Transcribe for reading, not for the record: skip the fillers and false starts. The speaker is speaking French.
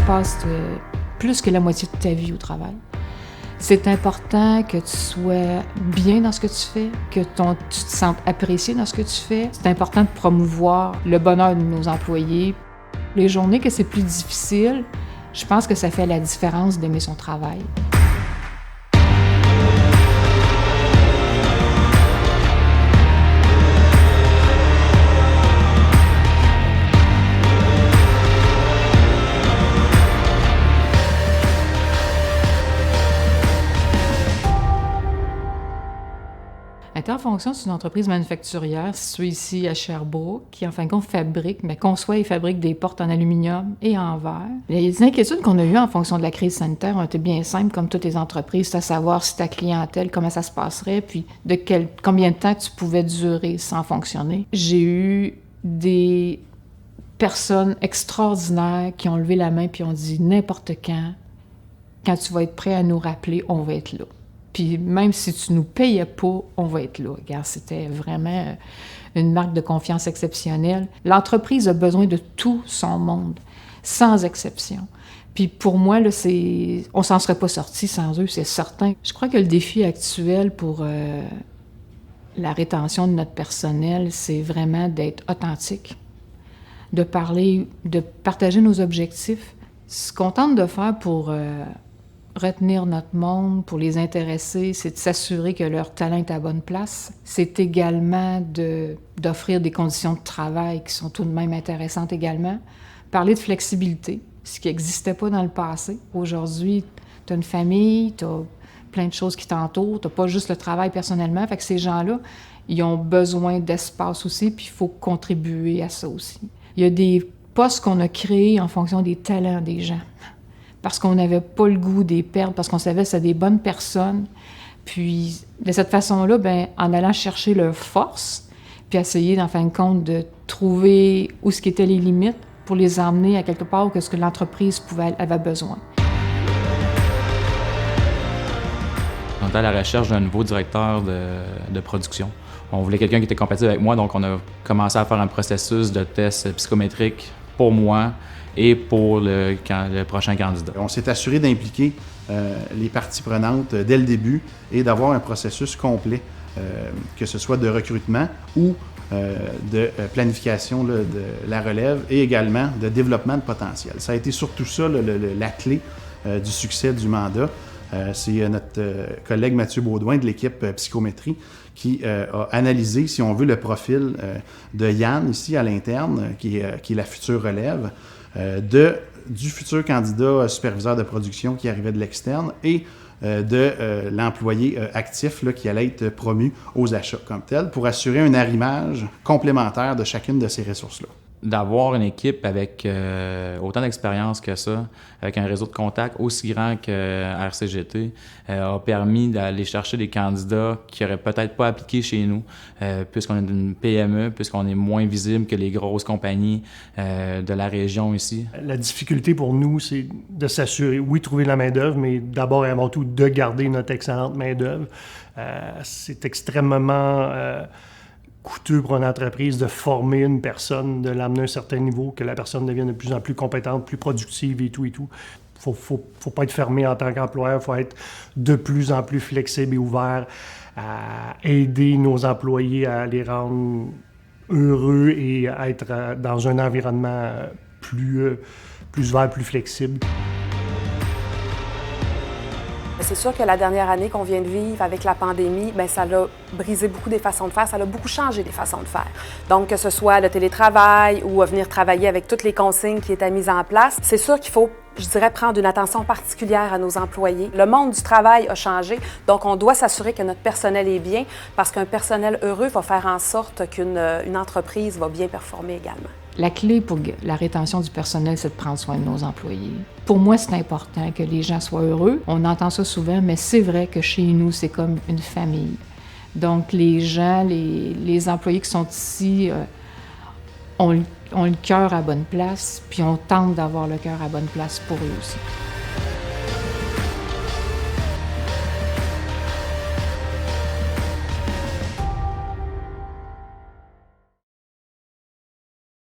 passes plus que la moitié de ta vie au travail. C'est important que tu sois bien dans ce que tu fais, que tu te sentes apprécié dans ce que tu fais. C'est important de promouvoir le bonheur de nos employés. Les journées que c'est plus difficile, je pense que ça fait la différence d'aimer son travail. Interfonction, c'est une entreprise manufacturière située ici à Sherbrooke qui, en fin de compte, conçoit et fabrique des portes en aluminium et en verre. Les inquiétudes qu'on a eues en fonction de la crise sanitaire ont été bien simples, comme toutes les entreprises, c'est à savoir si ta clientèle, comment ça se passerait, puis combien de temps tu pouvais durer sans fonctionner. J'ai eu des personnes extraordinaires qui ont levé la main puis ont dit n'importe quand tu vas être prêt à nous rappeler, on va être là. Puis même si tu nous payais pas, on va être là. Regarde, c'était vraiment une marque de confiance exceptionnelle. L'entreprise a besoin de tout son monde, sans exception. Puis pour moi, là, on s'en serait pas sorti sans eux, c'est certain. Je crois que le défi actuel pour la rétention de notre personnel, c'est vraiment d'être authentique, de partager nos objectifs. Ce qu'on tente de faire pour retenir notre monde, pour les intéresser, c'est de s'assurer que leur talent est à bonne place. C'est également d'offrir des conditions de travail qui sont tout de même intéressantes également. Parler de flexibilité, ce qui n'existait pas dans le passé. Aujourd'hui, tu as une famille, tu as plein de choses qui t'entourent, tu n'as pas juste le travail personnellement. Fait que ces gens-là, ils ont besoin d'espace aussi, puis il faut contribuer à ça aussi. Il y a des postes qu'on a créés en fonction des talents des gens, parce qu'on n'avait pas le goût de les perdre, parce qu'on savait que c'était des bonnes personnes. Puis, de cette façon-là, en allant chercher leurs forces, puis essayer, en fin de compte, de trouver où ce qu'étaient les limites pour les emmener à quelque part où ce que l'entreprise avait besoin. On était à la recherche d'un nouveau directeur de production. On voulait quelqu'un qui était compatible avec moi, donc on a commencé à faire un processus de test psychométrique pour moi et pour le prochain candidat. On s'est assuré d'impliquer les parties prenantes dès le début et d'avoir un processus complet, que ce soit de recrutement ou de planification de la relève et également de développement de potentiel. Ça a été surtout ça la clé du succès du mandat. C'est notre collègue Mathieu Baudouin de l'équipe psychométrie qui a analysé, si on veut, le profil de Yann ici à l'interne, qui est la future relève, du futur candidat superviseur de production qui arrivait de l'externe et de l'employé actif là, qui allait être promu aux achats comme tel pour assurer un arrimage complémentaire de chacune de ces ressources-là. D'avoir une équipe avec autant d'expérience que ça, avec un réseau de contacts aussi grand que RCGT, a permis d'aller chercher des candidats qui n'auraient peut-être pas appliqué chez nous, puisqu'on est une PME, puisqu'on est moins visible que les grosses compagnies de la région ici. La difficulté pour nous, c'est de s'assurer, oui, trouver la main-d'œuvre, mais d'abord et avant tout, de garder notre excellente main-d'œuvre. C'est extrêmement coûteux pour une entreprise de former une personne, de l'amener à un certain niveau, que la personne devienne de plus en plus compétente, plus productive et tout et tout. Faut pas être fermé en tant qu'employeur, il faut être de plus en plus flexible et ouvert à aider nos employés à les rendre heureux et à être dans un environnement plus ouvert, plus flexible. C'est sûr que la dernière année qu'on vient de vivre avec la pandémie, ça a brisé beaucoup des façons de faire, ça a beaucoup changé des façons de faire. Donc, que ce soit le télétravail ou venir travailler avec toutes les consignes qui étaient mises en place, c'est sûr qu'il faut, je dirais, prendre une attention particulière à nos employés. Le monde du travail a changé, donc on doit s'assurer que notre personnel est bien, parce qu'un personnel heureux va faire en sorte qu'une entreprise va bien performer également. La clé pour la rétention du personnel, c'est de prendre soin de nos employés. Pour moi, c'est important que les gens soient heureux. On entend ça souvent, mais c'est vrai que chez nous, c'est comme une famille. Donc, les gens, les employés qui sont ici ont le cœur à bonne place, puis on tente d'avoir le cœur à bonne place pour eux aussi.